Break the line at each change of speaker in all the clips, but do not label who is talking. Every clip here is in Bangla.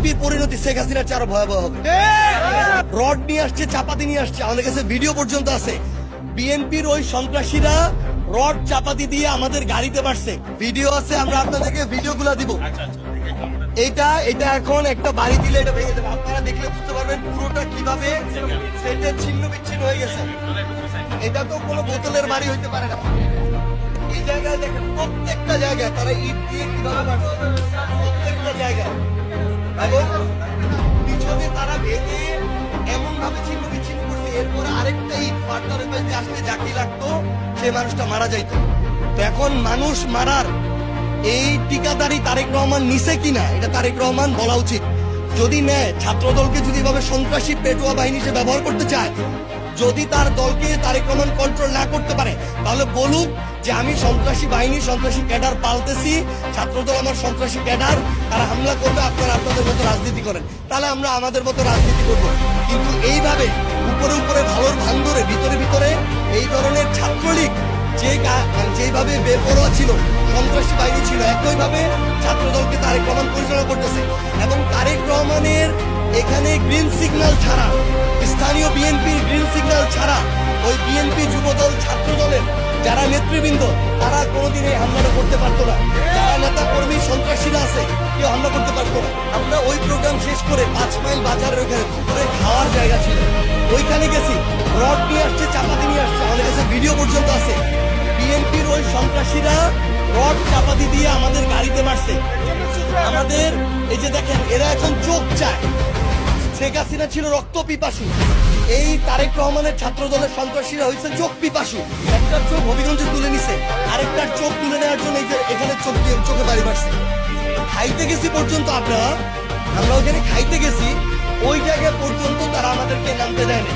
বিএনপির পরিণতি শেখ হাসিনার চেয়ে আরো ভয়াবহ হবে। রড নিয়ে আসছে, চাপাতি নিয়ে আসছে, আমাদের কাছে ভিডিও পর্যন্ত আছে। বিএনপির ওই সন্ত্রাসীরা রড চাপাতি দিয়ে আমাদের গাড়িতে মারছে, ভিডিও আছে, আমরা আপনাদেরকে ভিডিওগুলো দিব। এটা এখন একটা বাড়ি দিলে এটা ভেঙে যাবে, আপনারা দেখলে বুঝতে পারবেন পুরোটা কিভাবে সেটা ছিন্ন বিচ্ছিন্ন হয়ে গেছে। এটা তো কোনো বোতলের বাড়ি হইতে পারে না। এই জায়গায় দেখেন, প্রত্যেকটা জায়গায় তারা ইট দিয়ে কিভাবে মারছে, প্রত্যেকটা জায়গায়, এবং পিছনে তারা ভেঙে এমন ভাবে ছিন্ন বিচ্ছিন্ন করছে। এরপরে আরেকটা ইট ফার্দার পাশে আসতে যাকে লাগতো সে মানুষটা মারা যাইতো। তো এখন মানুষ মারার এই টিকাদারি তারেক রহমান নিছে কিনা এটা তারেক রহমান বলা উচিত। যদি নেয়, ছাত্রদলকে যদি এভাবে সন্ত্রাসী পেটুয়া বাহিনী হিসেবে ব্যবহার করতে চায়, যদি তার দলকে তারেক রহমান কন্ট্রোল না করতে পারে, তাহলে বলুক যে আমি সন্ত্রাসী বাহিনী, সন্ত্রাসী ক্যাডার পালতেছি, ছাত্রদল আমার সন্ত্রাসী ক্যাডার, তারা হামলা করবে, আপনারা আপনাদের মতো রাজনীতি করেন, তাহলে আমরা আমাদের মতো রাজনীতি করব। কিন্তু এইভাবে উপরে উপরে ভালোর ভান ধরে ভিতরে ভিতরে এই ধরনের ছাত্রলীগ যেভাবে বেপরোয়া ছিল, সন্ত্রাসী বাহিনী ছিল, একইভাবে ছাত্রদলকে তারেক রহমান পরিচালনা করতেছে। এবং তারেক রহমানের এখানে গ্রিন সিগন্যাল ছাড়া, স্থানীয় বিএনপির গ্রিন সিগন্যাল ছাড়া ওই বিএনপি যুবদল, ছাত্রদলের যারা নেতৃবৃন্দ, তারা কোনোদিন এই হামলাটা করতে পারতো না। যারা নেতা কর্মী সন্ত্রাসীরা আছে, কেউ হামলা করতে পারতো না। আমরা ওই প্রোগ্রাম শেষ করে 5 মাইল বাজারের ওখানে দুপুরে খাওয়ার জায়গা ছিল, ওইখানে গেছি, রড নিয়ে আসছে, চাপাতি নিয়ে আসছে, আমাদের কাছে ভিডিও পর্যন্ত আছে। বিএনপির ওই সন্ত্রাসীরা রড চাপাতি দিয়ে আমাদের গাড়িতে মারছে। আমাদের এই যে দেখেন, এরা এখন চোখ চায়। শেখ হাসিনা ছিল রক্ত পিপাসু, এই তারেক রহমানের ছাত্র দলের সন্ত্রাসীরা হয়েছে চোখ পিপাসু। একটার চোখ হবিগঞ্জে তুলে নিছে, আরেকটার চোখ তুলে নেওয়ার জন্য এই যে এখানে চোখ দিয়ে চোখে বাড়ি মারছে। খাইতে গেছি পর্যন্ত, আমরা ওখানে খাইতে গেছি, ওই জায়গায় পর্যন্ত তারা আমাদেরকে নামতে দেয় না।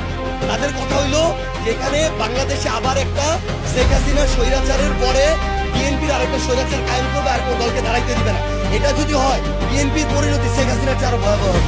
তাদের কথা হইলো যেখানে বাংলাদেশে আবার একটা শেখ হাসিনা স্বৈরাচারের পরে বিএনপির আরেকটা স্বৈরাচার কায়েম করবে, আর কোনো দলকে দাঁড়াইতে দিবে না। এটা যদি হয়, বিএনপির পরিণতি শেখ হাসিনার চেয়ে আরো ভয়াবহ হবে।